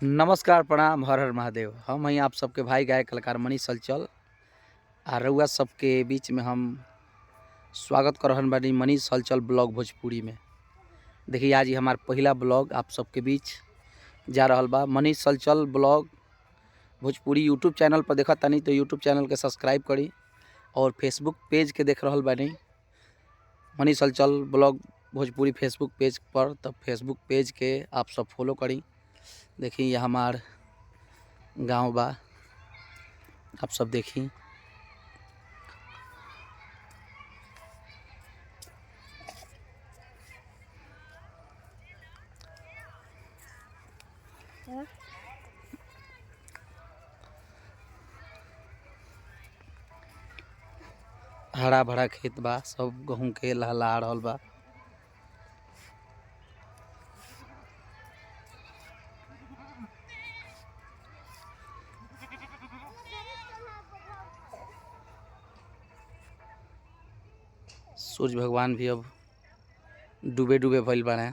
नमस्कार, प्रणाम, हर हर महादेव। हम हैं आप सबके भाई गायक कलाकार मनीष हलचल। आ रउआ सबके बीच में हम स्वागत कर रहल बानी मनीष हलचल ब्लॉग भोजपुरी में। देखिए आज ही हमार पहला ब्लॉग आप सबके बीच जा रहल बा। मनीष हलचल ब्लॉग भोजपुरी यूट्यूब चैनल पर देखा तानी तो यूट्यूब चैनल के सब्सक्राइब करी और फेसबुक पेज के देख रहल बानी मनीष हलचल ब्लॉग भोजपुरी फेसबुक पेज पर, तब फेसबुक पेज के आप सब फॉलो करी। देखिए ये हमार गांव बा, आप सब देखी। हरा भरा खेत बा, सब गेहूं के लहला रहल बा। सूर्य भगवान भी अब डूबे डूबे भइल बाड़े।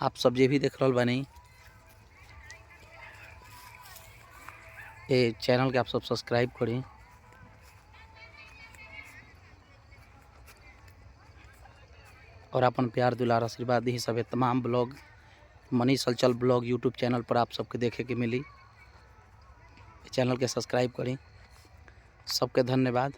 आप सब जे भी देख रहल बानी ये चैनल के आप सब सब्सक्राइब करी और अपन प्यार दुलार आशीर्वाद दी। सब तमाम ब्लॉग मनीष हलचल ब्लॉग यूट्यूब चैनल पर आप सबके देखे के मिली। चैनल के सब्सक्राइब करी। सबके धन्यवाद।